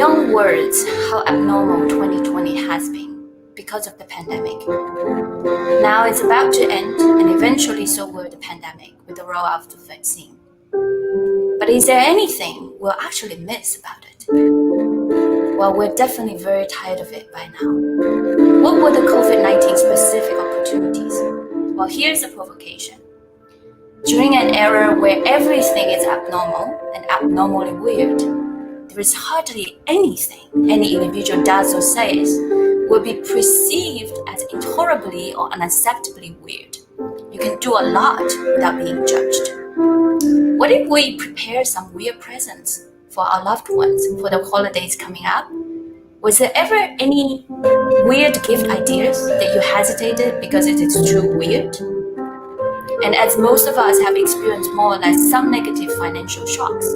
beyond words how abnormal 2020 has been because of the pandemic. Now it's about to end, and eventually so will the pandemic with the rollout of the vaccine. But is there anything we'll actually miss about it? Well, we're definitely very tired of it by now. What were the COVID-19 specific opportunities? Well, here's a provocation. During an era where everything is abnormal and abnormally weird, there is hardly anything any individual does or says will be perceived as intolerably or unacceptably weird. You can do a lot without being judged. What if we prepare some weird presents for our loved ones for the holidays coming up? Was there ever any weird gift ideas that you hesitated because it is too weird? And as most of us have experienced more or less some negative financial shocks,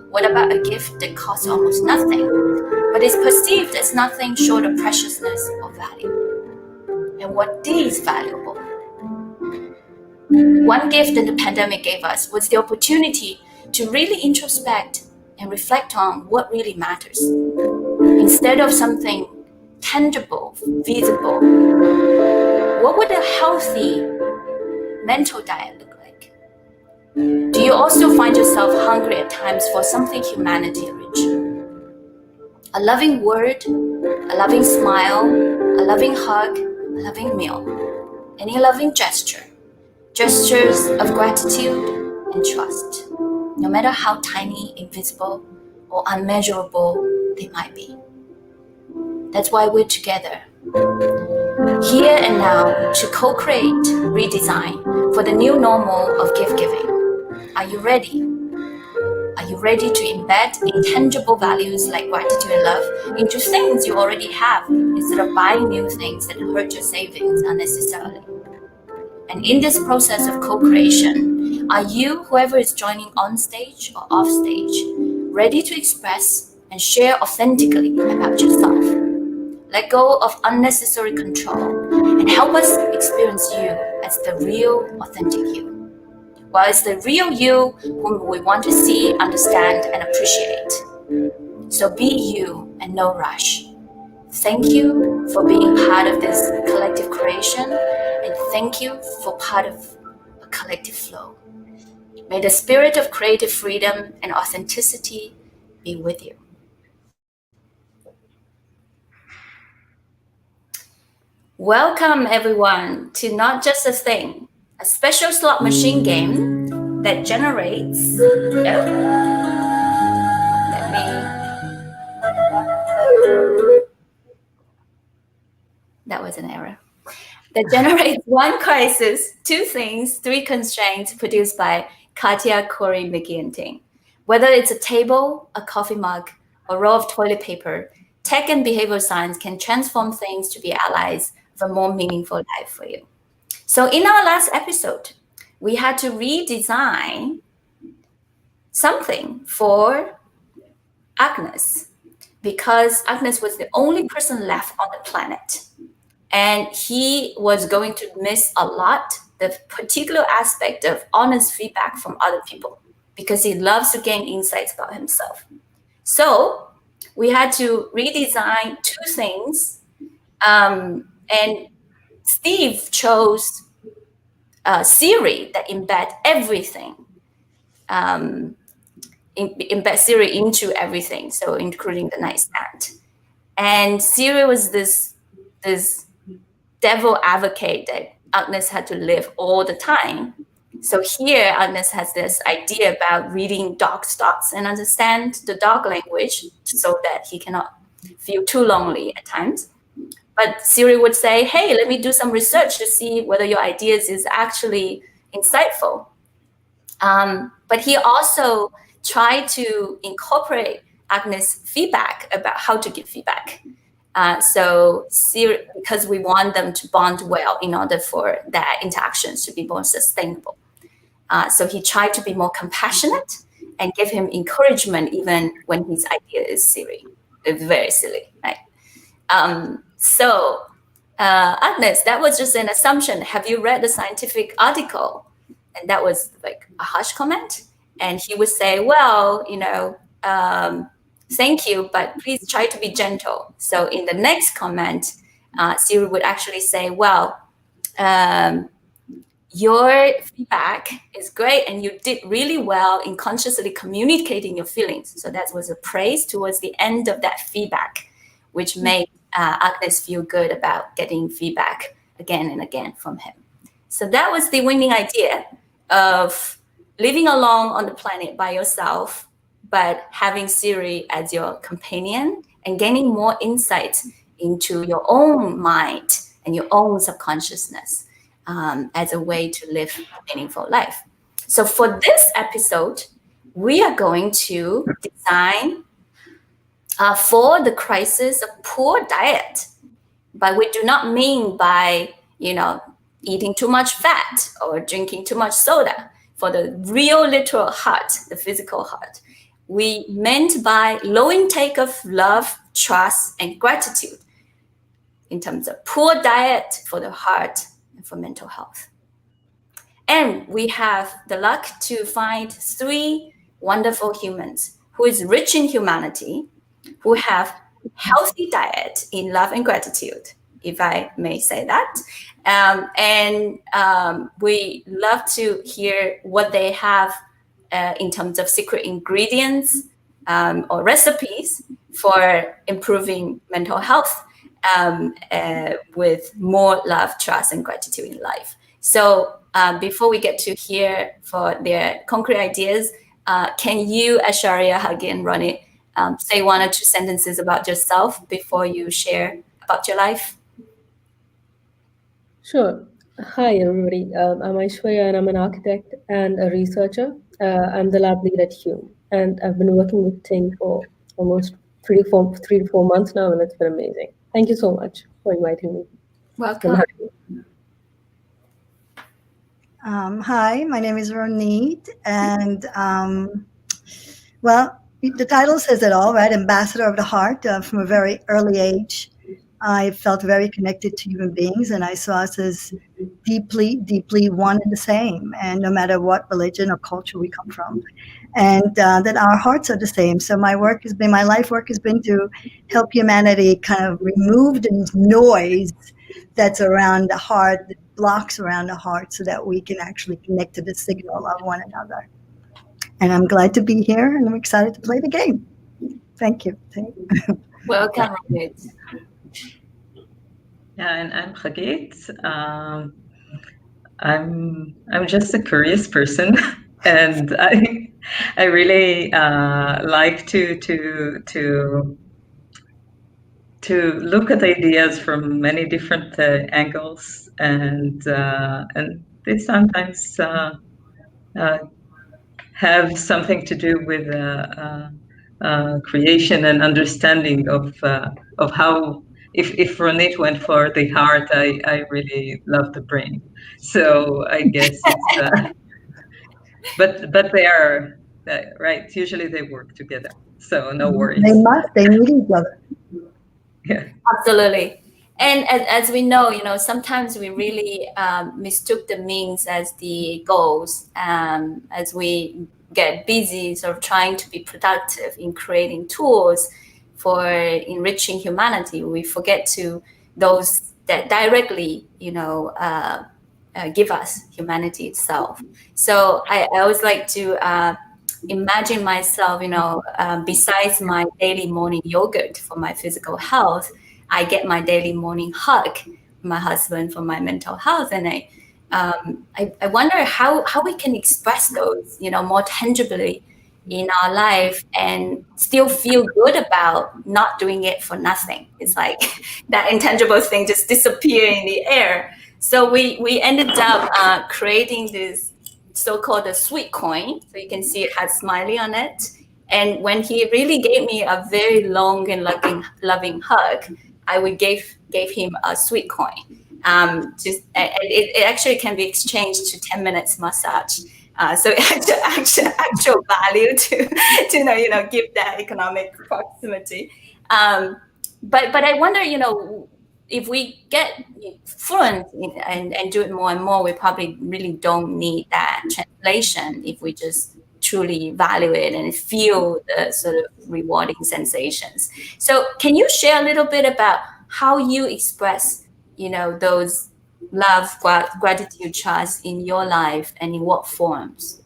what about a gift that costs almost nothing, but is perceived as nothing short of preciousness or value? And what is valuable? One gift that the pandemic gave us was the opportunity to really introspect and reflect on what really matters. Instead of something tangible, visible, what would a healthy mental diet look like? Do you also find yourself hungry at times for something humanity-rich? A loving word, a loving smile, a loving hug, a loving meal, any loving gesture, gestures of gratitude and trust, no matter how tiny, invisible, or unmeasurable they might be. That's why we're together, here and now, to co-create, redesign for the new normal of gift giving. Are you ready? Are you ready to embed intangible values like gratitude and love into things you already have instead of buying new things that hurt your savings unnecessarily? And in this process of co-creation, are you, whoever is joining on stage or off stage, ready to express and share authentically about yourself? Let go of unnecessary control and help us experience you as the real, authentic you. Well, it's the real you whom we want to see, understand, and appreciate. So be you and no rush. Thank you for being part of this collective creation, and thank you for part of a collective flow. May the spirit of creative freedom and authenticity be with you. Welcome everyone to Not Just a Thing, a special slot machine game that generates, that was an error. That generates one crisis, two things, three constraints produced by Katya, Corey, Mickey, and Ting. Whether it's a table, a coffee mug, a roll of toilet paper, tech and behavioral science can transform things to be allies for a more meaningful life for you. So in our last episode, we had to redesign something for Agnes because Agnes was the only person left on the planet. And he was going to miss a lot the particular aspect of honest feedback from other people because he loves to gain insights about himself. So we had to redesign two things. And Steve chose Siri that embed everything, embed Siri into everything, so including the nightstand. And Siri was this devil advocate that Agnes had to live all the time. So here Agnes has this idea about reading dog's thoughts and understand the dog language so that he cannot feel too lonely at times. But Siri would say, hey, let me do some research to see whether your ideas is actually insightful. But he also tried to incorporate Agnes' feedback about how to give feedback. So Siri, because we want them to bond well in order for their interactions to be more sustainable. So he tried to be more compassionate and give him encouragement even when his idea is silly. It's very silly, right? So Agnes, that was just an assumption. Have you read the scientific article? And that was like a harsh comment. And he would say, well, thank you, but please try to be gentle. So in the next comment, Siri would actually say, well, your feedback is great and you did really well in consciously communicating your feelings. So that was a praise towards the end of that feedback, which made Agnes feel good about getting feedback again and again from him. So that was the winning idea of living alone on the planet by yourself, but having Siri as your companion and gaining more insight into your own mind and your own subconsciousness as a way to live a meaningful life. So for this episode, we are going to design for the crisis of poor diet. But we do not mean by, eating too much fat or drinking too much soda. For the real literal heart, the physical heart, we meant by low intake of love, trust, and gratitude in terms of poor diet for the heart and for mental health. And we have the luck to find 3 wonderful humans who is rich in humanity, who have healthy diet in love and gratitude, if I may say that. We love to hear what they have in terms of secret ingredients or recipes for improving mental health with more love, trust, and gratitude in life. So before we get to hear for their concrete ideas, can you, Aishwarya, Hagit, and Ronit, say 1 or 2 sentences about yourself before you share about your life? Sure. Hi, everybody. I'm Aishwarya, and I'm an architect and a researcher. I'm the lab lead at Hume, and I've been working with Ting for almost 3 to 4 months now, and it's been amazing. Thank you so much for inviting me. Welcome. Hi, my name is Ronit, and well, the title says it all, right? Ambassador of the heart. From a very early age, I felt very connected to human beings, and I saw us as deeply, deeply one and the same, and no matter what religion or culture we come from, and that our hearts are the same. So my life work has been to help humanity kind of remove the noise that's around the heart, the blocks around the heart, so that we can actually connect to the signal of one another. And I'm glad to be here, and I'm excited to play the game. Thank you. Welcome, Ronit. Yeah, and I'm Hagit. I'm just a curious person, and I really like to look at ideas from many different angles, and they sometimes have something to do with creation and understanding of how. If Ronit went for the heart, I really love the brain. So I guess it's but they are right. Usually they work together, so no worries. They need each other. Yeah, absolutely. And as we know, sometimes we really mistook the means as the goals. As we get busy, sort of trying to be productive in creating tools for enriching humanity, we forget to those that directly, give us humanity itself. So I always like to imagine myself, besides my daily morning yogurt for my physical health, I get my daily morning hug from my husband for my mental health. And I wonder how we can express those, more tangibly in our life and still feel good about not doing it for nothing. It's like that intangible thing just disappear in the air. So we ended up creating this so-called a sweet coin. So you can see it has smiley on it. And when he really gave me a very long and loving hug, I would gave him a sweet coin. It actually can be exchanged to 10 minutes massage. So actual value to give that economic proximity. But I wonder, if we get fluent and do it more and more, we probably really don't need that translation if we just truly value it and feel the sort of rewarding sensations. So can you share a little bit about how you express, those love, gratitude, trust in your life, and in what forms?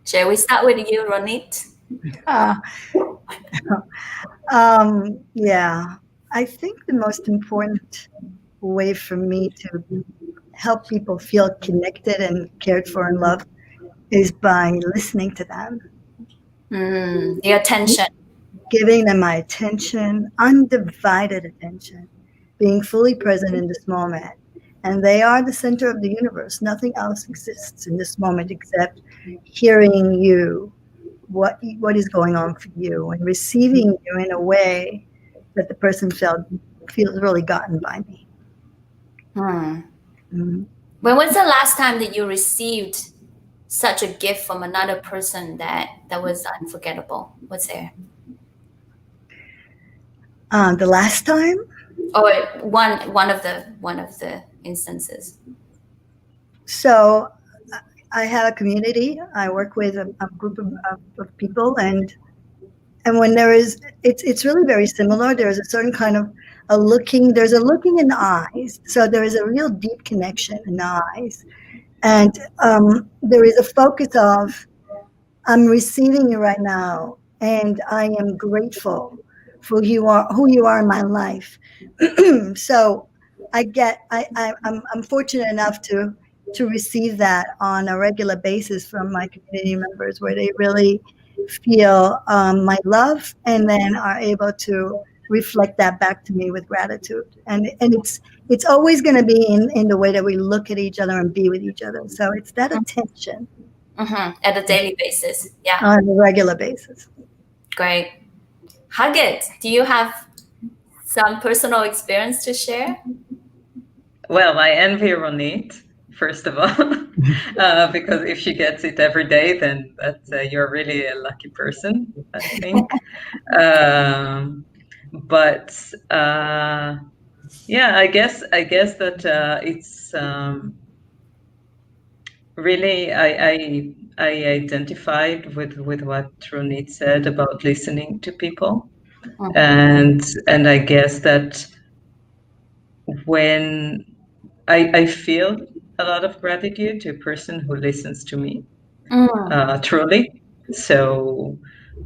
Shall we start with you, Ronit? Yeah, I think the most important way for me to help people feel connected and cared for and loved is by listening to them, The attention. giving them my attention, undivided attention, being fully present in this moment. And they are the center of the universe. Nothing else exists in this moment except hearing you, what is going on for you, and receiving you in a way that the person feels really gotten by me. When was the last time that you received such a gift from another person that was unforgettable? What's there? The last time? Or one of the instances. So I have a community. I work with a group of people, and when it's really very similar. There's a certain kind of there's a looking in the eyes. So there is a real deep connection in the eyes, and there is a focus of, I'm receiving you right now, and I am grateful for who you are in my life. So I'm fortunate enough to receive that on a regular basis from my community members, where they really feel my love, and then are able to reflect that back to me with gratitude. And it's always going to be in the way that we look at each other and be with each other. So it's that attention. At a daily basis. Yeah. On a regular basis. Great. Hagit, do you have some personal experience to share? Well, I envy Ronit, first of all, because if she gets it every day, then you're really a lucky person, I think. Yeah, I guess that it's really, I identified with what Ronit said about listening to people, and I guess that when I feel a lot of gratitude to a person who listens to me, truly. So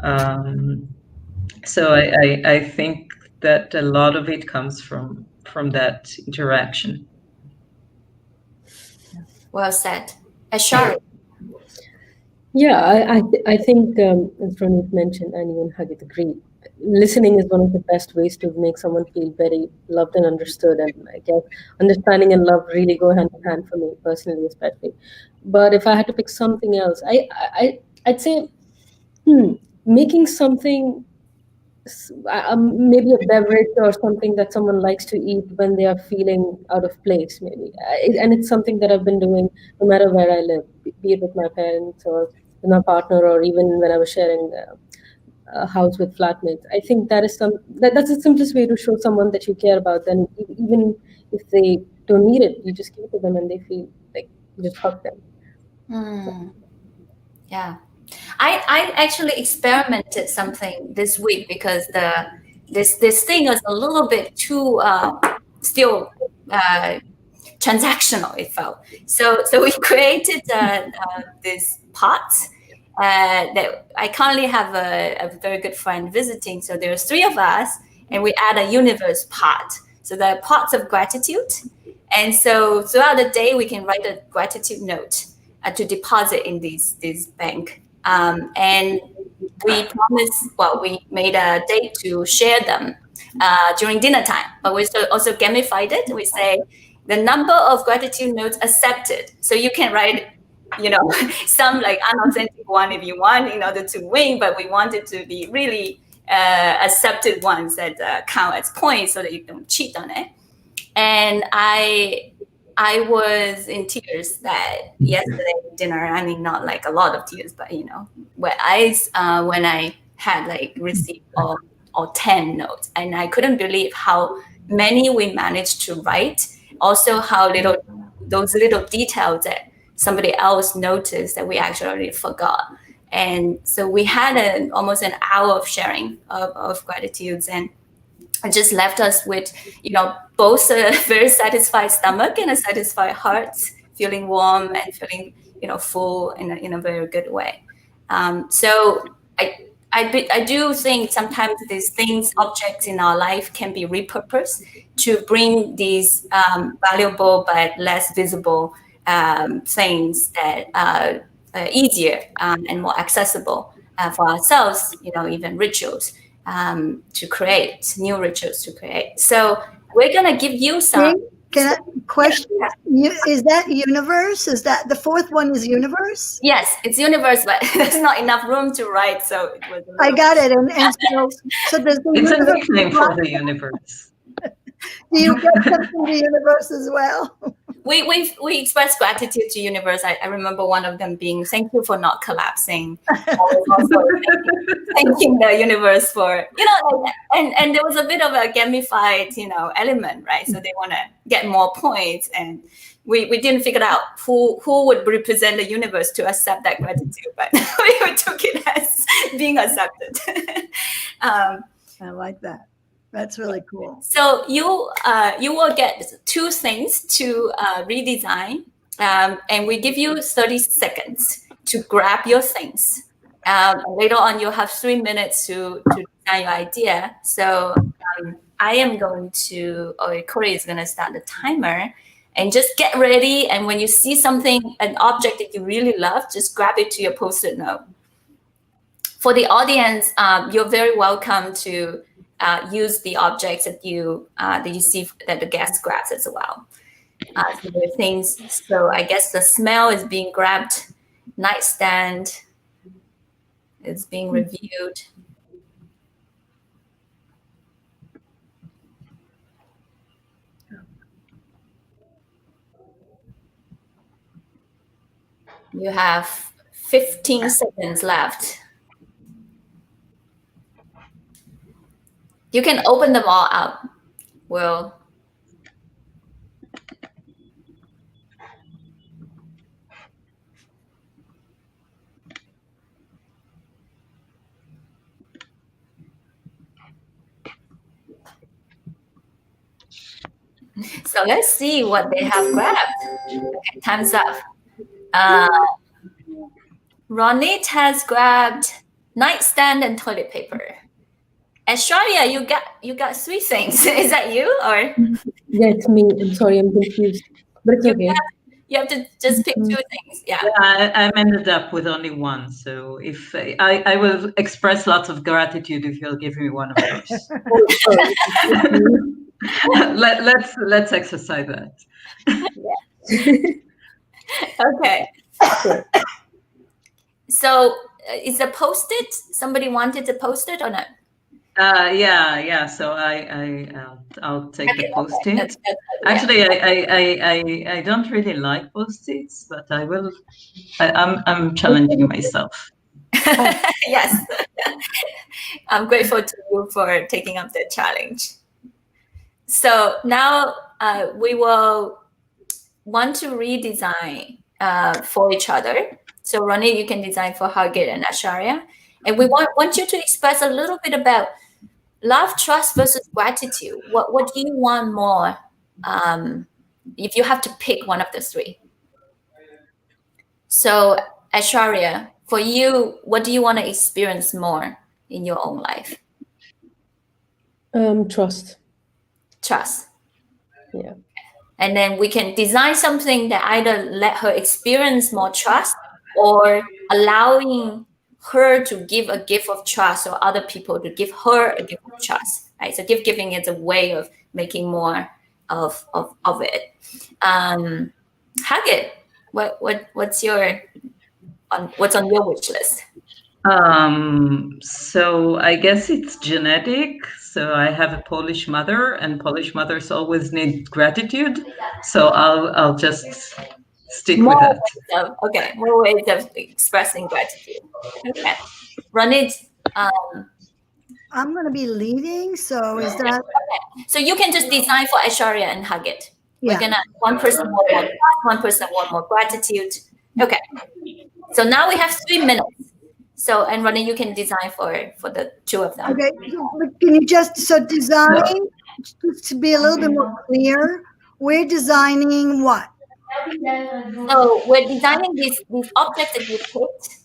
I think that a lot of it comes from that interaction. Well said. Aishwarya. Yeah, I think, as Ronit mentioned, and even Hagit agreed, listening is one of the best ways to make someone feel very loved and understood. And I guess understanding and love really go hand in hand for me personally, especially. But if I had to pick something else, I'd say making something, maybe a beverage or something that someone likes to eat when they are feeling out of place, maybe. And it's something that I've been doing no matter where I live, be it with my parents or with my partner, or even when I was sharing a house with flatmates. I think that's the simplest way to show someone that you care about them. Even if they don't need it, you just give it to them and they feel like you just hug them. Yeah. I actually experimented something this week because this thing is a little bit too still transactional, it felt. So we created this pot that I currently have a very good friend visiting. So there's 3 of us, and we add a universe pot. So the pots of gratitude. And so throughout the day, we can write a gratitude note to deposit in this bank. And we we made a date to share them during dinner time. But we also gamified it. We say the number of gratitude notes accepted. So you can write, some like unauthentic one if you want in order to win, but we want it to be really accepted ones that count as points so that you don't cheat on it. And I was in tears that yesterday dinner. I mean, not like a lot of tears, but wet eyes when I had received all 10 notes, and I couldn't believe how many we managed to write. Also, how little those little details that somebody else noticed that we actually already forgot. And so we had almost an hour of sharing of gratitudes, and it just left us with, both a very satisfied stomach and a satisfied heart, feeling warm and feeling, full in a very good way. So I do think sometimes these things, objects in our life can be repurposed to bring these valuable but less visible things that are easier and more accessible for ourselves, even rituals to create, new rituals to create. So we're going to give you some. Can I question? Yeah. Is that universe? Is that the fourth one is universe? Yes, it's universe, but there's not enough room to write, so it was. I got it, and so there's the it's universe. A nickname for the universe. Do you get something from the universe as well? We express gratitude to universe. I remember one of them being, "Thank you for not collapsing." I was also thanking the universe for, and there was a bit of a gamified, element, right? So they want to get more points, and we didn't figure out who would represent the universe to accept that gratitude, but we took it as being accepted. I like that. That's really cool. So you will get 2 things to redesign, and we give you 30 seconds to grab your things. Later on, you'll have 3 minutes to design your idea. So I am going to, or Corey is going to start the timer, and just get ready. And when you see something, an object that you really love, just grab it to your Post-it note. For the audience, you're very welcome to use the objects that you see that the guest grabs as well. So there are things. So I guess the smell is being grabbed. Nightstand is being reviewed. You have 15 seconds left. You can open them all up. Will. So let's see what they have grabbed. Okay, time's up. Ronit has grabbed nightstand and toilet paper. Aishwarya, you got 3 things. Is that you or? Yeah, it's me. I'm sorry, I'm confused, but it's okay. You have to just pick 2 things. Yeah. I ended up with only 1. So if I will express lots of gratitude if you'll give me one of those. Let's exercise that. Okay. So is a Post-it? Somebody wanted to post it or not? Yeah. So I'll take the Post-it. Actually, I don't really like Post-its, but I will. I'm challenging myself. Yes. I'm grateful to you for taking up the challenge. So now we will want to redesign for each other. So Ronit, you can design for Hagit and Aishwarya. And we want you to express a little bit about love, trust versus gratitude. What do you want more if you have to pick one of the 3? So Aishwarya, for you, what do you want to experience more in your own life? Trust. Trust. Yeah. And then we can design something that either let her experience more trust or allowing her to give a gift of trust or other people to give her a gift of trust. Right? So gift giving is a way of making more of it. Hagit, what's on your wish list? So I guess it's genetic. So I have a Polish mother, and Polish mothers always need gratitude. So I'll just stick with that. Okay, more ways of expressing gratitude. Okay, Ronit. I'm going to be leading. So is that? Okay. So you can just design for Aishwarya and Hagit. Yeah. We're gonna, one person want more trust, one person want more gratitude. Okay. So now we have 3 minutes. So, and Ronnie, you can design for the two of them. Okay. But can you just design, just to be a little bit more clear? We're designing what? So we're designing these objects that you picked,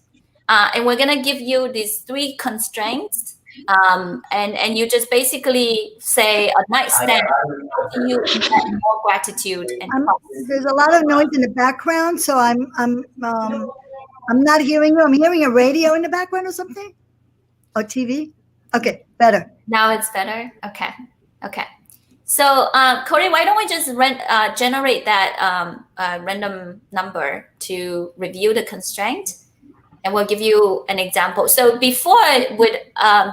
and we're gonna give you these 3 constraints, and you just basically say a nightstand. How do you get more gratitude and trust? There's a lot of noise in the background, so I'm not hearing you. I'm hearing a radio in the background or something, or TV. Okay, better. Now it's better. Okay. Okay. So, Corey, why don't we just generate that random number to review the constraint, and we'll give you an example. So before, with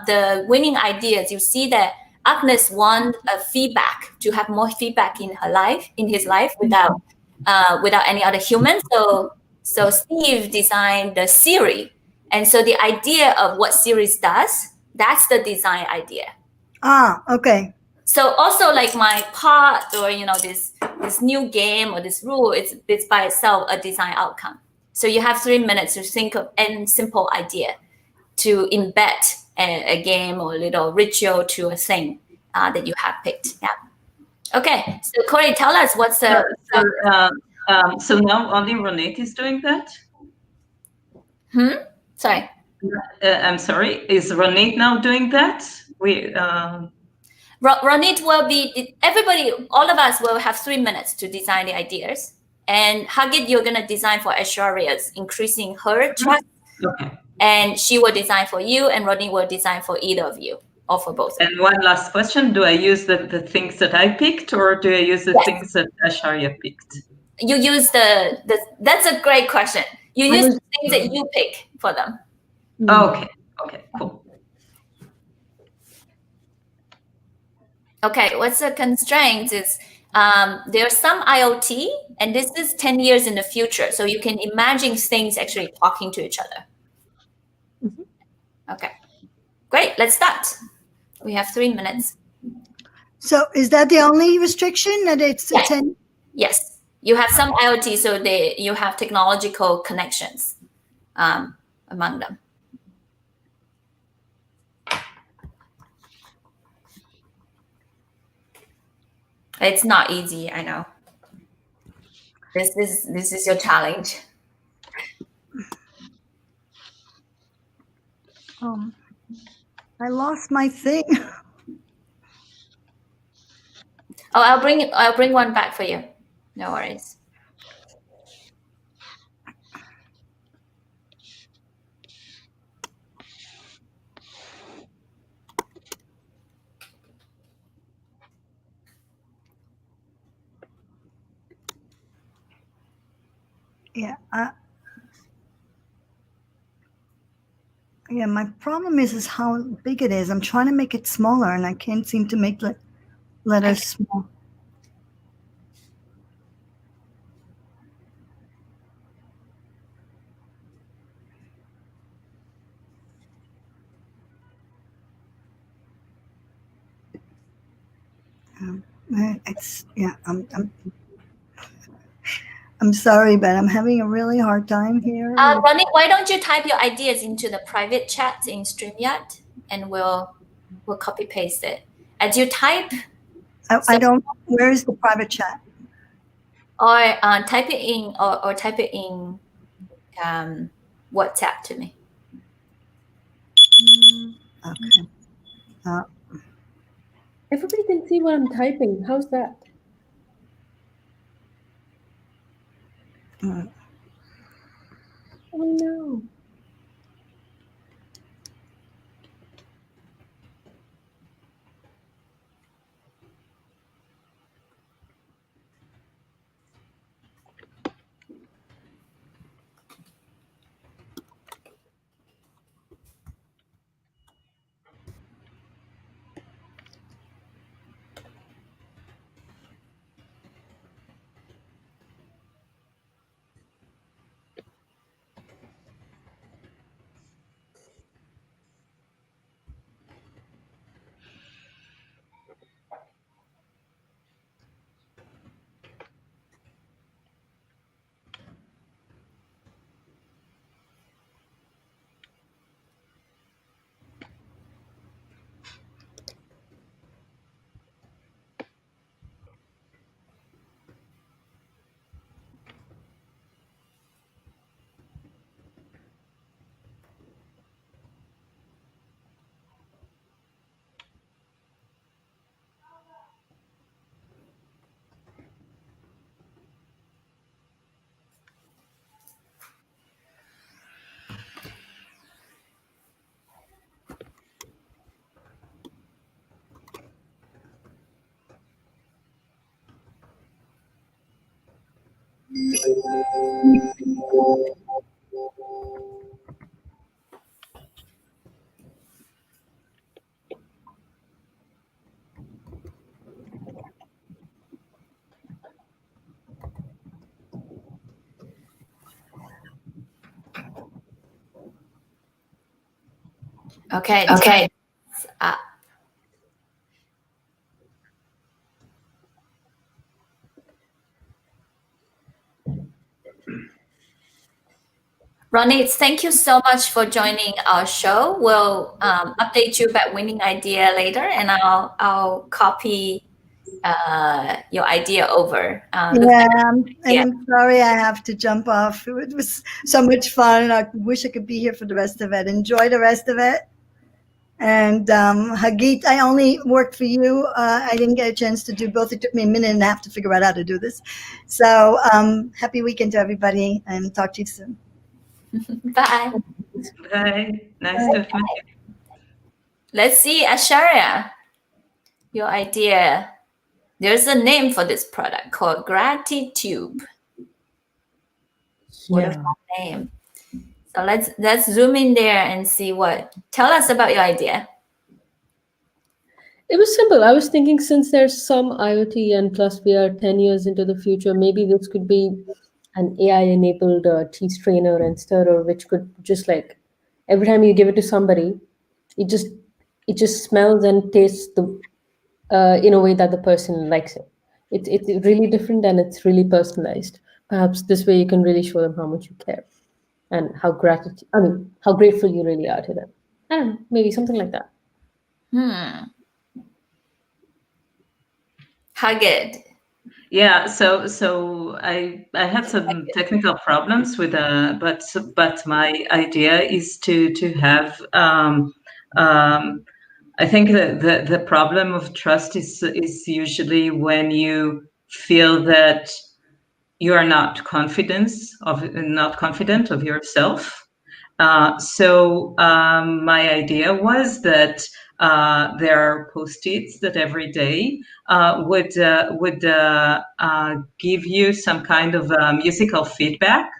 the winning ideas, you see that Agnes want a feedback, to have more feedback in her life, in his life, without any other human. So Steve designed the Siri, and so the idea of what Siri does, that's the design idea. Okay. So also, like my part, or this new game or this rule, it's by itself a design outcome. So you have 3 minutes to think of any simple idea to embed a game or a little ritual to a thing that you have picked. Yeah. Okay. So Corey, tell us what's the. So now only Ronit is doing that? Sorry. I'm sorry. Is Ronit now doing that? Ronit will be, everybody, all of us will have 3 minutes to design the ideas. And Hagit, you're going to design for Aishwarya's, increasing her trust. Okay. And she will design for you, and Ronit will design for either of you, or for both. And one last question. Do I use the things that I picked, or do I use the things that Aishwarya picked? You use that's a great question. You use the things that you pick for them. Okay. Okay, cool. Okay, what's the constraints is there's some IoT, and this is 10 years in the future. So you can imagine things actually talking to each other. Okay, great, let's start. We have 3 minutes. So is that the only restriction, that it's 10? Yes, you have some IoT, so you have technological connections among them. It's not easy, I know. This is your challenge. I lost my thing. Oh, I'll bring one back for you. No worries. Yeah. Yeah, my problem is how big it is. I'm trying to make it smaller, and I can't seem to make the letters small. It's I'm sorry, but I'm having a really hard time here. Ronit, why don't you type your ideas into the private chat in StreamYard, and we'll copy paste it. As you type, I don't. Where is the private chat? or type it in, or type it in WhatsApp to me. Okay. Everybody can see what I'm typing. How's that? Oh no. Okay. Okay. Up. Ronit, thank you so much for joining our show. We'll update you about winning idea later, and I'll copy your idea over. And I'm sorry I have to jump off. It was so much fun. I wish I could be here for the rest of it. Enjoy the rest of it. And Hagit, I only worked for you. I didn't get a chance to do both. It took me a minute and a half to figure out how to do this. So happy weekend to everybody, and talk to you soon. Bye. Bye. Nice to meet you. Let's see, Aishwarya, your idea. There's a name for this product called Gratitude. What a fun name. So let's zoom in there and see what. Tell us about your idea. It was simple. I was thinking, since there's some IoT and plus we are 10 years into the future, maybe this could be an AI-enabled tea strainer and stirrer, which could just like, every time you give it to somebody, it just smells and tastes in a way that the person likes it. It's really different and it's really personalized. Perhaps this way you can really show them how much you care and how grateful you really are to them. I don't know, maybe something like that. Hagit. Yeah, so I had some technical problems with but my idea is to have I think the problem of trust is usually when you feel that you are not confident of yourself. So my idea was that there are post-its that every day would give you some kind of musical feedback,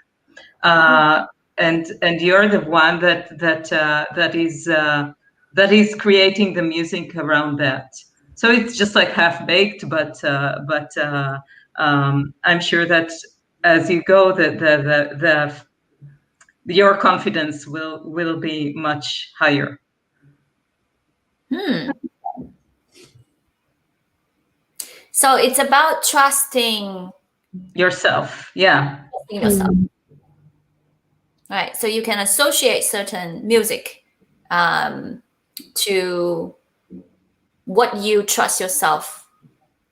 and you're the one that is creating the music around that. So it's just like half-baked, but I'm sure that as you go, your confidence will be much higher. So it's about trusting yourself. Yeah. Trusting yourself. Right. So you can associate certain music to what you trust yourself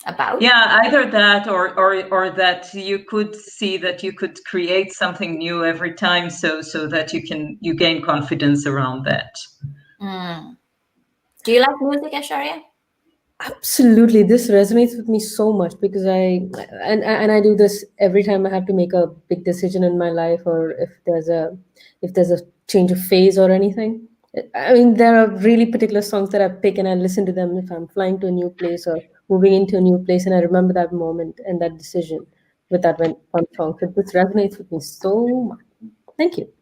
about. Yeah, either that or that you could see that you could create something new every time, so that you gain confidence around that. Do you like music, Aishwarya? Absolutely, this resonates with me so much because I do this every time I have to make a big decision in my life, or if there's a change of phase or anything. I mean, there are really particular songs that I pick and I listen to them if I'm flying to a new place or moving into a new place, and I remember that moment and that decision with that one song. So this resonates with me so much. Thank you.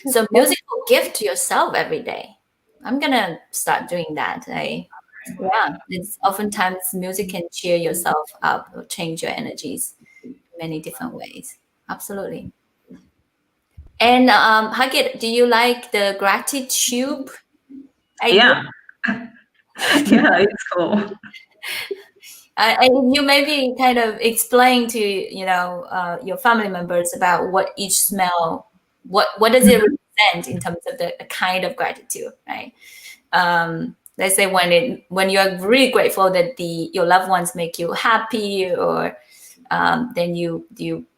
So musical gift to yourself every day. I'm gonna start doing that. Yeah, it's oftentimes music can cheer yourself up or change your energies in many different ways. Absolutely. And Hagit, do you like the gratitude idea? Yeah. Yeah, it's cool. And you maybe kind of explain to your family members about what each smell, what does it represent in terms of the kind of gratitude, right? Let's say when you are really grateful that your loved ones make you happy, or then you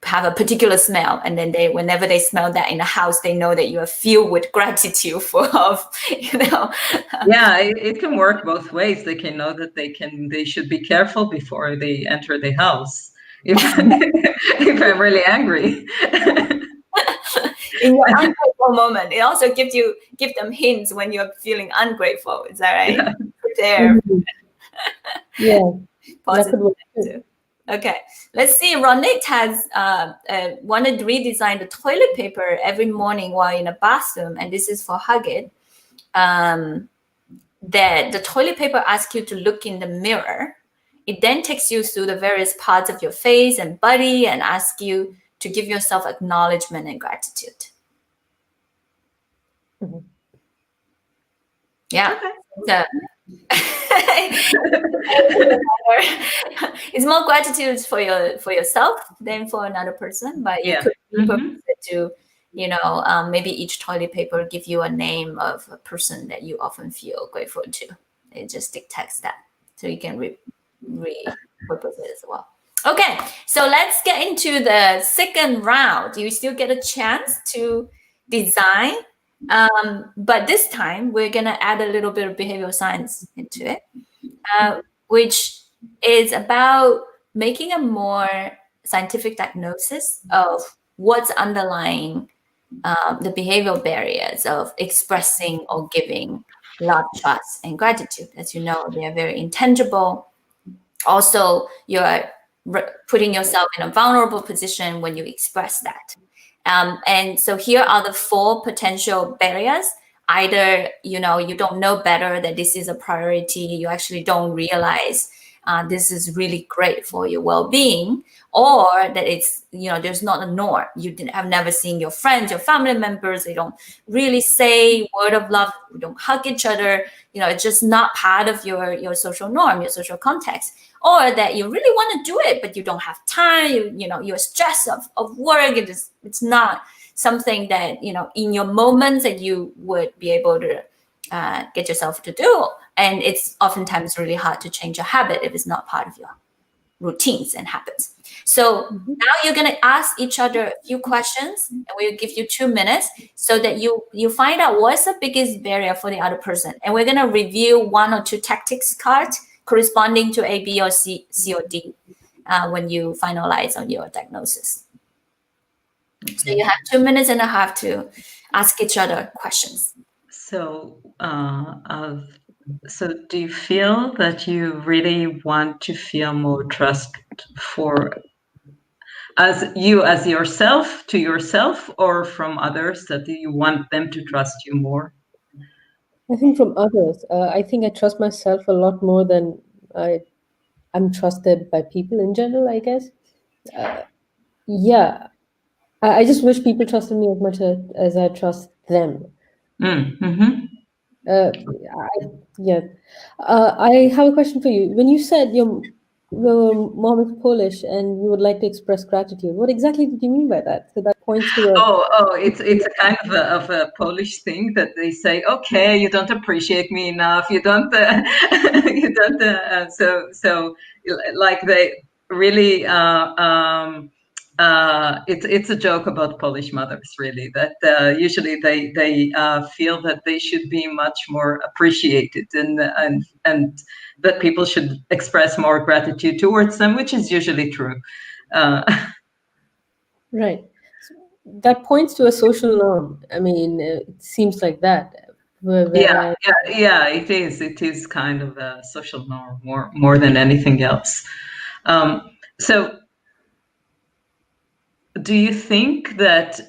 have a particular smell, and then whenever they smell that in the house, they know that you are filled with gratitude Yeah, it can work both ways. They can know that they should be careful before they enter the house if if I'm really angry. In your ungrateful moment, it also give them hints when you're feeling ungrateful. Is that right? Yeah. Prepare. Yeah. Positive. Okay, let's see. Ronit has wanted to redesign the toilet paper every morning while in a bathroom, and this is for Hagit. That the toilet paper asks you to look in the mirror. It then takes you through the various parts of your face and body and asks you to give yourself acknowledgement and gratitude. Mhm. Yeah. Okay. So, it's more gratitude for yourself than for another person, but you Yeah. could repurpose Mhm. it to, maybe each toilet paper give you a name of a person that you often feel grateful to. It just dictates that, so you can repurpose it as well. Okay, so let's get into the second round. You still get a chance to design, but this time we're gonna add a little bit of behavioral science into it, which is about making a more scientific diagnosis of what's underlying the behavioral barriers of expressing or giving love, trust, and gratitude. As you know, they are very intangible. Also, you're putting yourself in a vulnerable position when you express that. And so here are the 4 potential barriers. Either, you don't know better that this is a priority, you actually don't realize this is really great for your well-being, or that it's, there's not a norm. You have never seen your friends, your family members, they don't really say word of love, we don't hug each other, it's just not part of your social norm, your social context. Or that you really want to do it, but you don't have time, you're stressed of work, it's not something that, in your moments that you would be able to get yourself to do. And it's oftentimes really hard to change a habit if it's not part of your routines and habits. So now you're going to ask each other a few questions, and we'll give you 2 minutes so that you find out what's the biggest barrier for the other person. And we're going to review 1 or 2 tactics cards corresponding to A, B, or C or D when you finalize on your diagnosis. Okay. So you have 2 minutes and a half to ask each other questions. So, so do you feel that you really want to feel more trust as yourself, to yourself, or from others, that you want them to trust you more? I think from others. I think I trust myself a lot more than I'm trusted by people in general, I guess. Yeah. I just wish people trusted me as much as I trust them. Mm-hmm. I have a question for you. When you said your mom is Polish and you would like to express gratitude, what exactly did you mean by that? So that points to a... It's a kind of a Polish thing that they say, okay, you don't appreciate me enough, you don't, you don't. So like they really. It's a joke about Polish mothers, really, that usually they feel that they should be much more appreciated and that people should express more gratitude towards them, which is usually true. Right. So that points to a social norm. I mean, it seems like that. Yeah, it is. It is kind of a social norm more than anything else. So, do you think that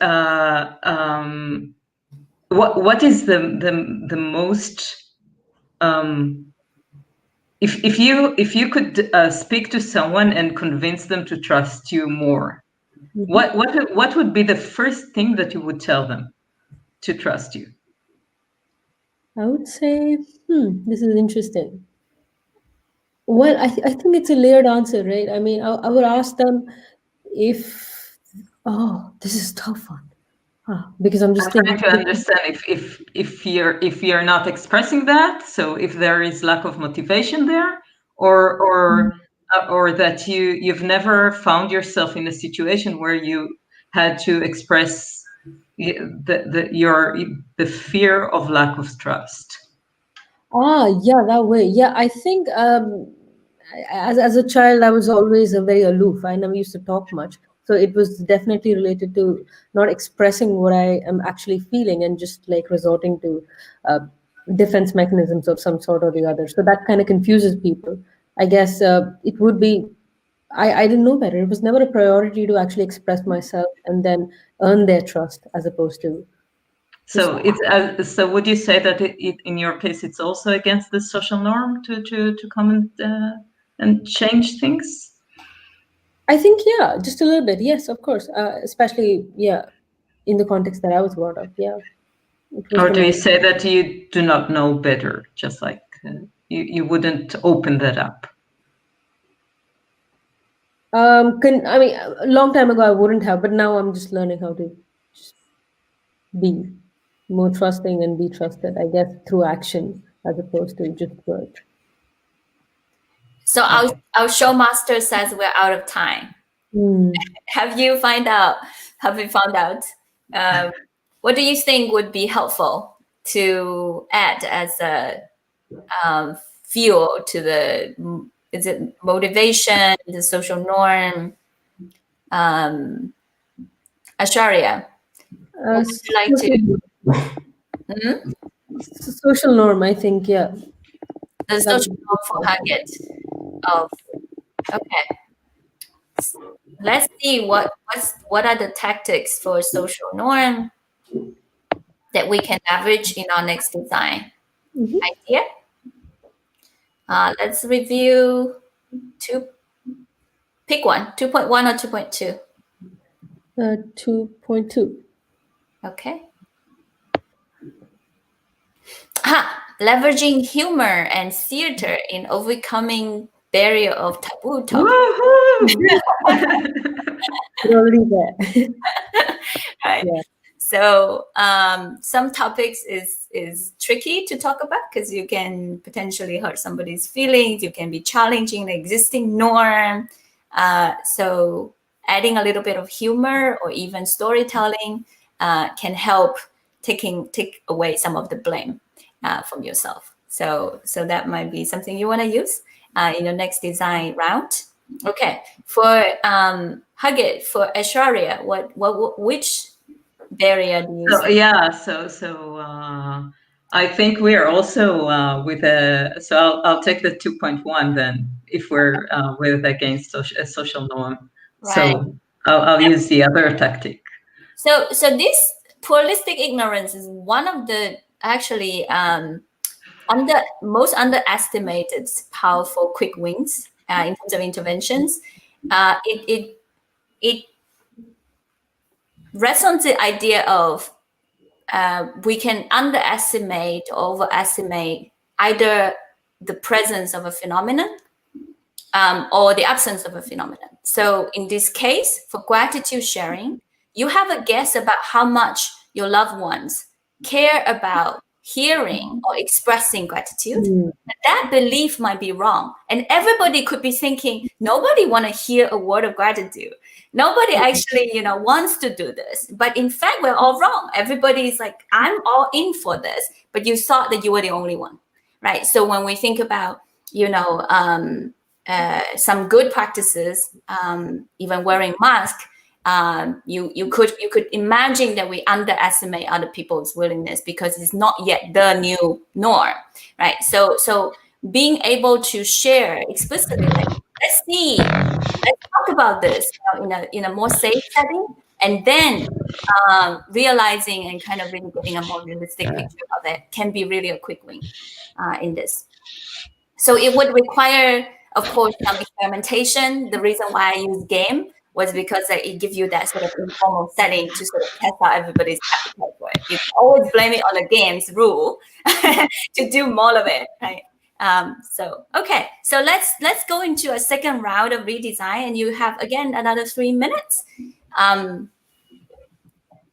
what is the most if you could speak to someone and convince them to trust you more, what would be the first thing that you would tell them to trust you? I would say, this is interesting. Well, I think it's a layered answer, right? I mean, I would ask them if, this is a tough one. Because I'm just trying thinking. to understand if you're not expressing that, so if there is lack of motivation there, or that you've never found yourself in a situation where you had to express the fear of lack of trust. Yeah, that way. Yeah, I think as a child, I was always very aloof. I never used to talk much. So it was definitely related to not expressing what I am actually feeling and just like resorting to defense mechanisms of some sort or the other. So that kind of confuses people. I guess it would be, I didn't know better. It was never a priority to actually express myself and then earn their trust, as opposed to So it's so would you say that in your case it's also against the social norm to come and change things? I think, yeah, just a little bit. Yes, of course. Especially, yeah, in the context that I was brought up. Yeah, it was Or the do you norm. say that you do not know better, just like you wouldn't open that up? I mean, a long time ago I wouldn't have, but now I'm just learning how to just be more trusting and be trusted, I guess, through action as opposed to just words. So our show master says we're out of time. Have you found out? What do you think would be helpful to add as a fuel to the? Is it motivation, the social norm? Aishwarya, what would you like to? Social norm, I think, yeah. The That social norm for Hagit. Of okay. Let's see what are the tactics for social norm that we can leverage in our next design idea. Let's review pick one, 2.1 or 2.2. 2.2. Okay. Leveraging humor and theater in overcoming barrier of taboo topics. You're already there. Right. Yeah. So some topics is tricky to talk about because you can potentially hurt somebody's feelings. You can be challenging the existing norm. So adding a little bit of humor or even storytelling can help take away some of the blame from yourself. So that might be something you want to use in your next design round. Okay, for Hagit, for Aishwarya, which barrier do you So, yeah, so I think we are also with a. So I'll take the 2.1 then, if we're with against a social norm. Right. So I'll use the other tactic. So this pluralistic ignorance is one of the actually most underestimated powerful quick wins in terms of interventions. It rests on the idea of we can underestimate or overestimate either the presence of a phenomenon or the absence of a phenomenon. So in this case, for gratitude sharing, you have a guess about how much your loved ones care about hearing or expressing gratitude. That belief might be wrong. And everybody could be thinking, nobody want to hear a word of gratitude. Nobody actually, wants to do this. But in fact, we're all wrong. Everybody is like, I'm all in for this. But you thought that you were the only one, right? So when we think about, some good practices, even wearing mask, you could imagine that we underestimate other people's willingness because it's not yet the new norm, right? So being able to share explicitly, like, let's talk about this in a more safe setting, and then realizing and kind of really getting a more realistic picture of it can be really a quick win in this. So it would require, of course, some experimentation. The reason why I use game was because it gives you that sort of informal setting to sort of test out everybody's appetite for it. You can always blame it on the game's rule to do more of it, right? Okay, so let's go into a second round of redesign, and you have again another 3 minutes.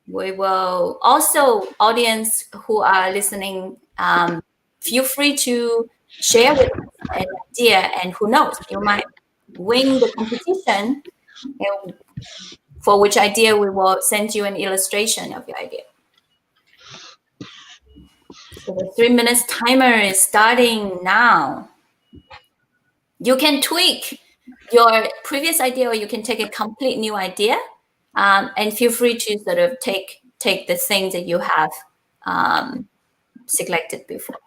We will also, audience who are listening, feel free to share with us an idea, and who knows, you might win the competition, and for which idea we will send you an illustration of your idea. So the 3 minutes timer is starting now. You can tweak your previous idea, or you can take a complete new idea, and feel free to sort of take the things that you have selected before.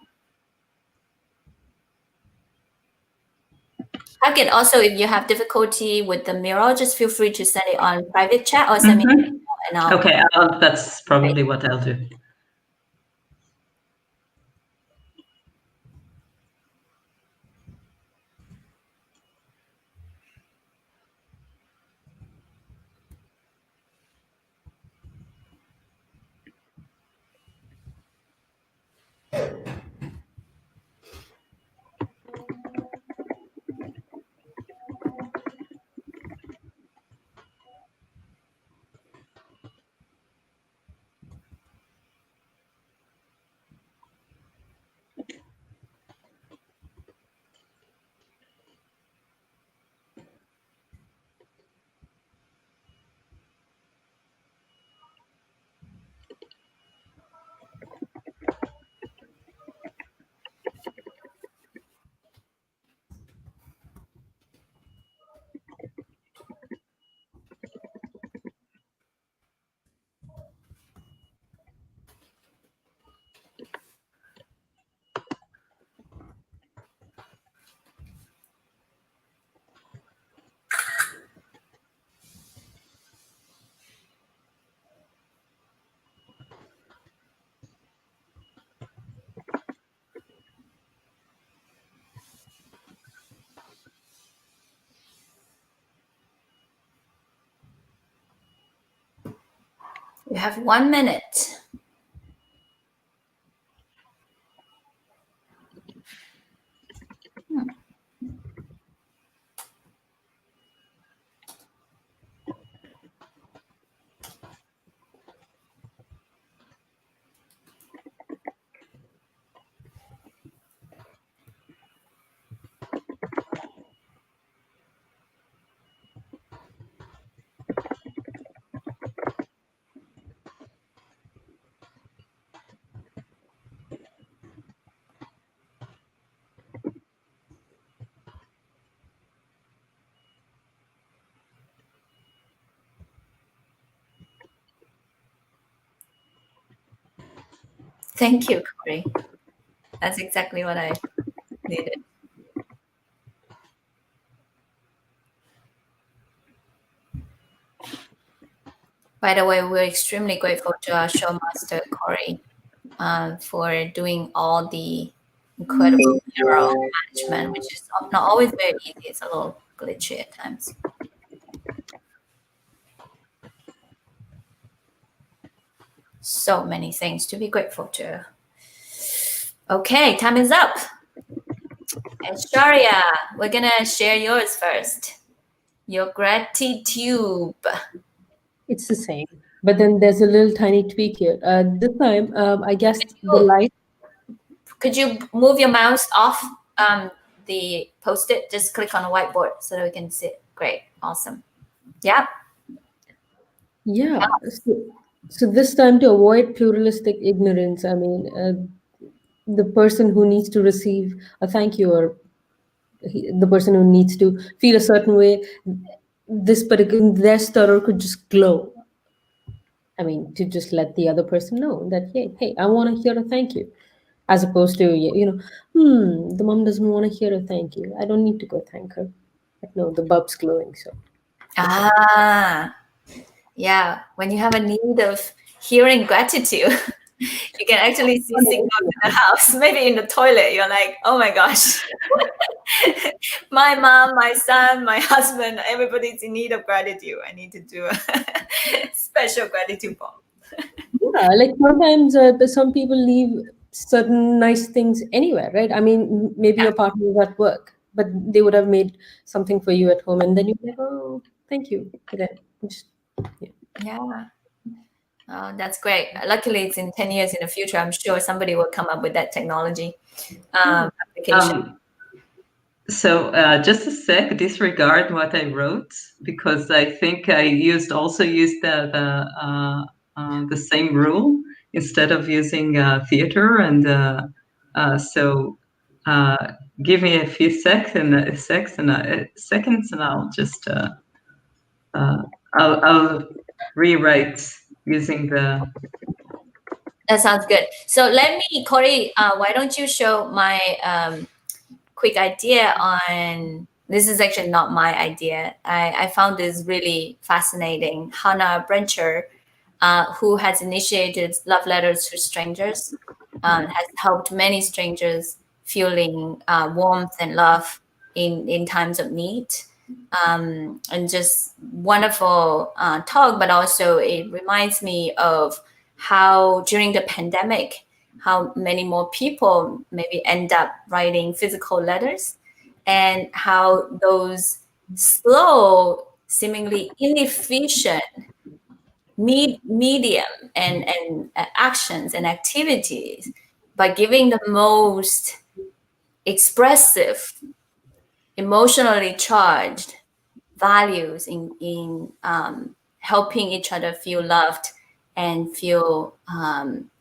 Hagit, also, if you have difficulty with the mirror, just feel free to send it on private chat or send me an email and I'll. Okay, that's probably what I'll do. You have 1 minute. Thank you, Corey. That's exactly what I needed. By the way, we're extremely grateful to our showmaster, Corey, for doing all the incredible mirror management, which is not always very easy. It's a little glitchy at times. So many things to be grateful to. Okay, time is up. Aishwarya, we're gonna share yours first. Your gratitude. It's the same, but then there's a little tiny tweak here. This time, I guess the light. Could you move your mouse off the post-it? Just click on the whiteboard so that we can see it. Great, awesome. Yeah. Yeah. So this time, to avoid pluralistic ignorance, I mean, the person who needs to receive a thank you, or the person who needs to feel a certain way, this particular their stutter could just glow. I mean, to just let the other person know that, hey, I want to hear a thank you, as opposed to, the mom doesn't want to hear a thank you. I don't need to go thank her. But no, the bulb's glowing, so. Yeah. When you have a need of hearing gratitude, you can actually see signals in the house. Maybe in the toilet, you're like, oh my gosh. My mom, my son, my husband, everybody's in need of gratitude. I need to do a special gratitude form. Yeah, like sometimes some people leave certain nice things anywhere, right? I mean, maybe your partner is at work, but they would have made something for you at home, and then you're like, oh, thank you for that. Yeah. Oh, that's great. Luckily, it's in 10 years in the future. I'm sure somebody will come up with that technology application. So just a sec, disregard what I wrote, because I think I used the same rule instead of using theater, and so give me a few seconds, and I'll just I'll rewrite using the. That sounds good. So let me, Corey, why don't you show my quick idea on this is actually not my idea. I found this really fascinating. Hannah Brencher, who has initiated love letters to strangers, has helped many strangers feeling warmth and love in times of need. And just wonderful talk, but also it reminds me of how during the pandemic, how many more people maybe end up writing physical letters, and how those slow, seemingly inefficient medium and actions and activities, by giving the most expressive, emotionally charged values in helping each other feel loved and feel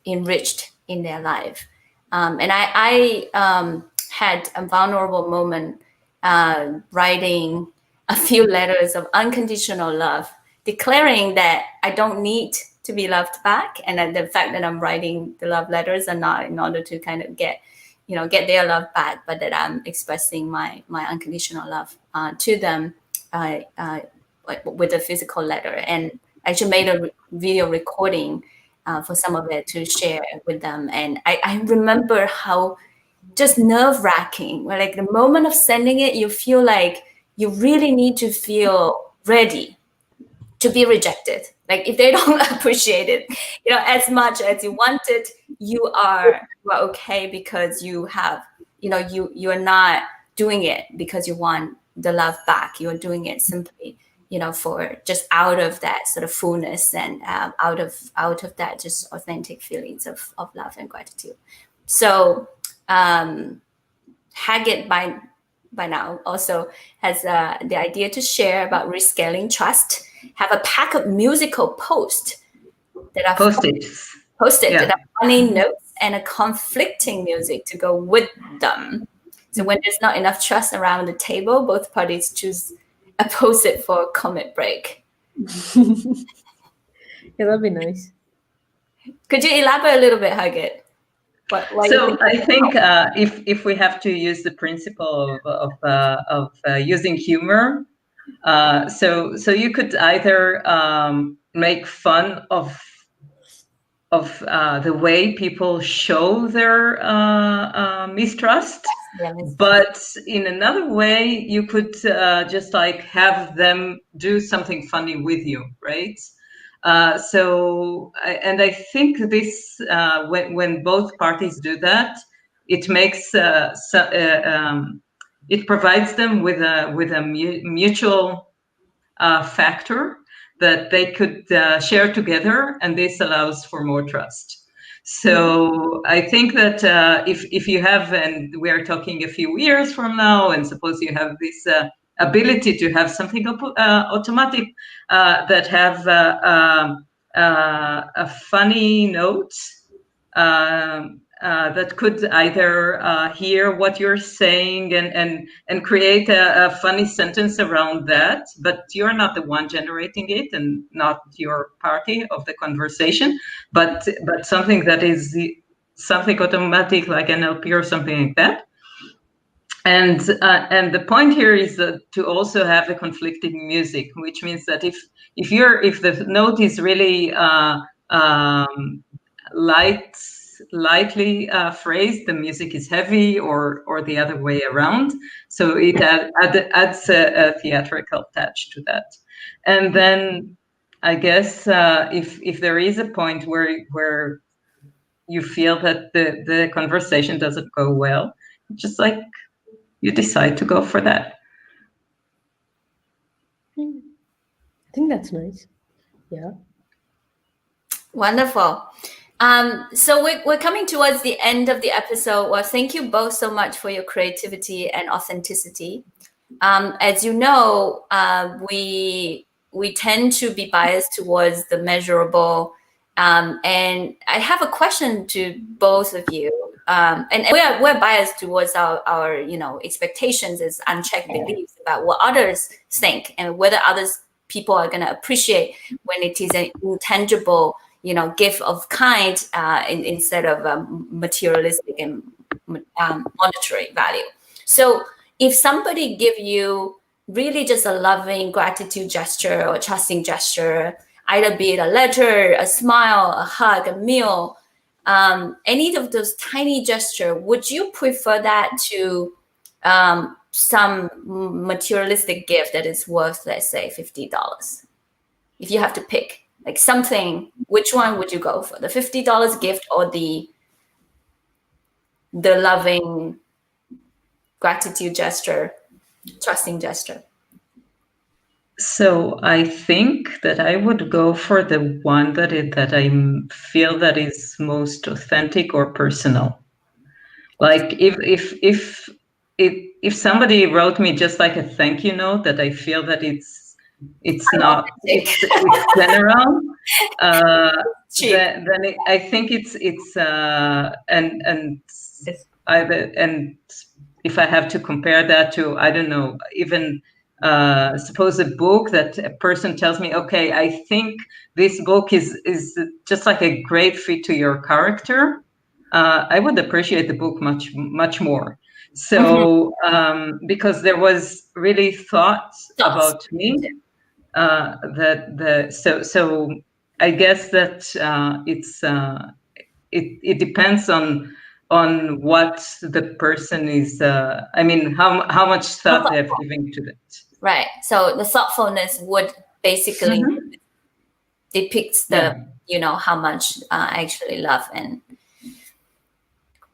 enriched in their life. And I had a vulnerable moment writing a few letters of unconditional love, declaring that I don't need to be loved back, and that the fact that I'm writing the love letters are not in order to kind of get their love back, but that I'm expressing my unconditional love to them with a physical letter. And I actually made a video recording for some of it to share with them. And I remember how just nerve-wracking, where like the moment of sending it, you feel like you really need to feel ready to be rejected. Like if they don't appreciate it, as much as you want it, you are okay, because you have, you are not doing it because you want the love back. You're doing it simply, for just out of that sort of fullness and out of that just authentic feelings of love and gratitude. So Hagit by now also has the idea to share about rescaling trust. Have a pack of musical posts that are posted Yeah. that are funny notes and a conflicting music to go with them. So when there's not enough trust around the table, both parties choose a post-it for a comment break. Yeah, that'd be nice. Could you elaborate a little bit, Hagit? So I think if we have to use the principle of using humor, so you could either make fun of the way people show their mistrust, but in another way you could just like have them do something funny with you, right? I think this when both parties do that, it makes it provides them with a mutual factor that they could share together, and this allows for more trust. So I think that if you have, and we are talking a few years from now, and suppose you have this ability to have something automatic that have a funny note that could either hear what you're saying and create a funny sentence around that, but you're not the one generating it and not your party of the conversation, but something that is something automatic like NLP or something like that. And the point here is to also have a conflicting music, which means that if the note is really lightly phrased, the music is heavy, or the other way around. So it adds a theatrical touch to that. And then I guess if there is a point where you feel that the conversation doesn't go well, just like you decide to go for that. I think that's nice. Yeah. Wonderful. So we're coming towards the end of the episode. Well, thank you both so much for your creativity and authenticity. As you know, we tend to be biased towards the measurable. And I have a question to both of you. And we're biased towards our expectations as unchecked beliefs about what others think and whether people are going to appreciate when it is an intangible gift of kind instead of materialistic and monetary value. So if somebody give you really just a loving gratitude gesture or trusting gesture, either be it a letter, a smile, a hug, a meal, any of those tiny gesture, would you prefer that to some materialistic gift that is worth, let's say, $50? If you have to pick like something, which one would you go for? The $50 gift or the loving gratitude gesture, trusting gesture? So I think that I would go for the one that I feel that is most authentic or personal. Like if somebody wrote me just like a thank you note that I feel that it's not it's general, then I think it's and if I have to compare that to, I don't know, even suppose a book that a person tells me, okay, I think this book is just like a great fit to your character, I would appreciate the book much more. So because there was really thoughts about me, so I guess that it depends on what the person is. I mean, how much thought they've given to that. Right. So the thoughtfulness would basically depicts the how much actually love and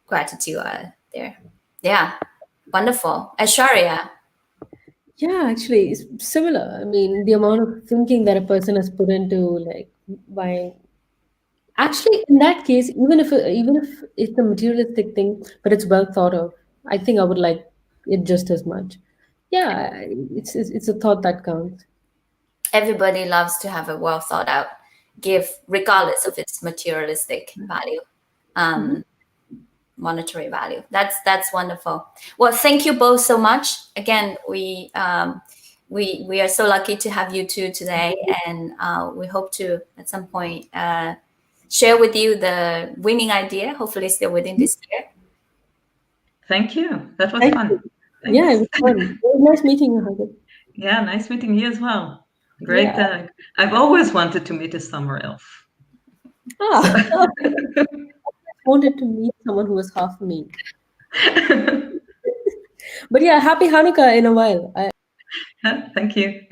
gratitude are there. Yeah, wonderful. Aishwarya. Yeah, actually, it's similar. I mean, the amount of thinking that a person has put into like buying. Actually, in that case, even if it's a materialistic thing, but it's well thought of, I think I would like it just as much. Yeah, it's a thought that counts. Everybody loves to have a well thought out gift, regardless of its materialistic value, monetary value. That's wonderful. Well, thank you both so much. Again, we are so lucky to have you two today, and we hope to at some point share with you the winning idea. Hopefully, still within this year. Thank you. That was Thank fun. you. Yeah, it was fun. It was nice meeting you, Hagit. Yeah, nice meeting you as well. Great. Yeah. I've always wanted to meet a summer elf. I wanted to meet someone who was half me. But yeah, happy Hanukkah in a while. Thank you.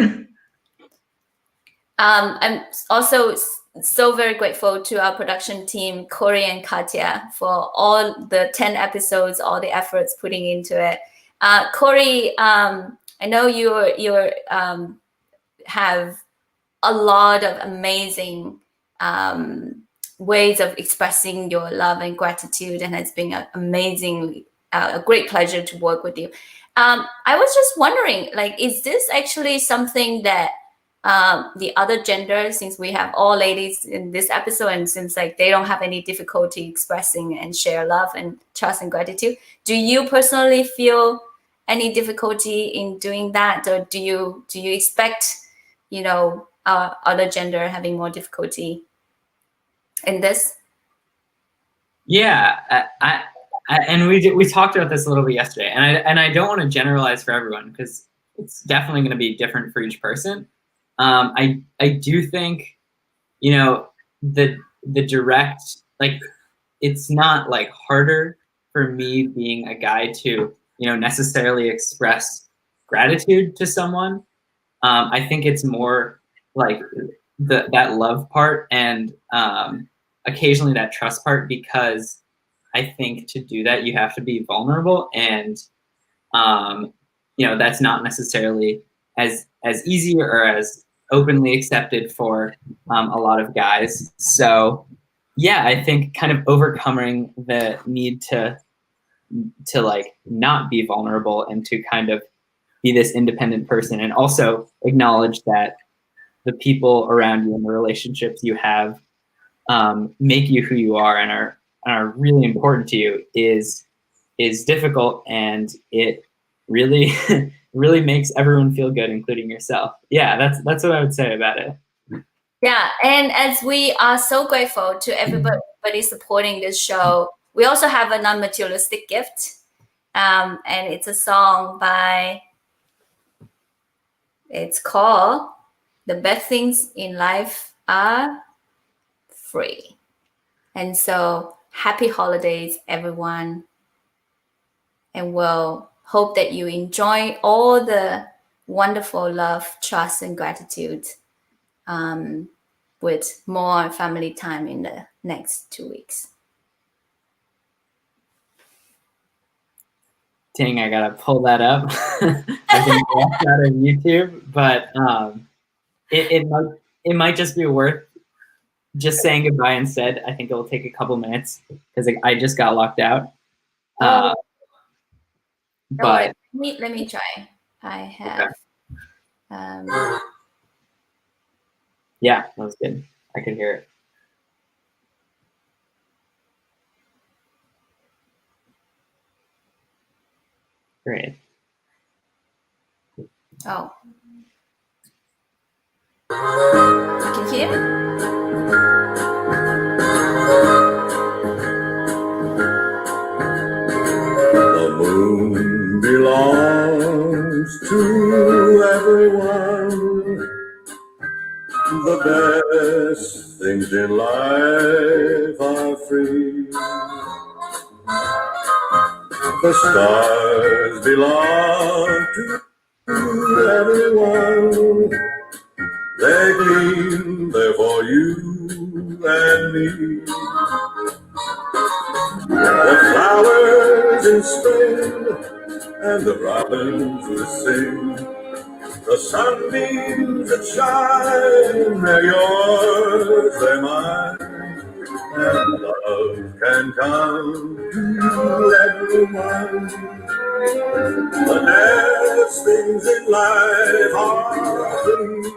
I'm also so very grateful to our production team, Corey and Katya, for all the 10 episodes, all the efforts putting into it. Corey, I know you have a lot of amazing ways of expressing your love and gratitude, and it's been a great pleasure to work with you. I was just wondering, like, is this actually something that the other gender, since we have all ladies in this episode, and seems like they don't have any difficulty expressing and share love and trust and gratitude, do you personally feel any difficulty in doing that, or do you expect our other gender having more difficulty in this? Yeah, and we talked about this a little bit yesterday, and I don't want to generalize for everyone because it's definitely going to be different for each person. I do think, the direct, like, it's not like harder for me being a guy to, necessarily express gratitude to someone. I think it's more like that love part and occasionally that trust part, because I think to do that you have to be vulnerable, and that's not necessarily as easy or as openly accepted for a lot of guys. So yeah, I think kind of overcoming the need to like not be vulnerable and to kind of be this independent person, and also acknowledge that the people around you and the relationships you have make you who you are and are really important to you is difficult, and it really really makes everyone feel good, including yourself. Yeah, that's what I would say about it. Yeah, and as we are so grateful to everybody supporting this show, we also have a non-materialistic gift. And it's a song it's called "The Best Things in Life Are Free." And so happy holidays, everyone. And we'll hope that you enjoy all the wonderful love, trust, and gratitude with more family time in the next 2 weeks. Ting, I gotta pull that up. I think that's out of YouTube, but it might just be worth just saying goodbye instead. I think it will take a couple minutes because I just got locked out. But let me try. I have. Okay. Yeah, that was good. I could hear it. Great. Oh. You can hear? The moon belongs to everyone. The best things in life are free. The stars belong to everyone. They gleam there for you and me. The flowers in spring and the robins will sing. The sunbeams that shine, they're yours, they're mine. And love can come to everyone. The best things in life are free.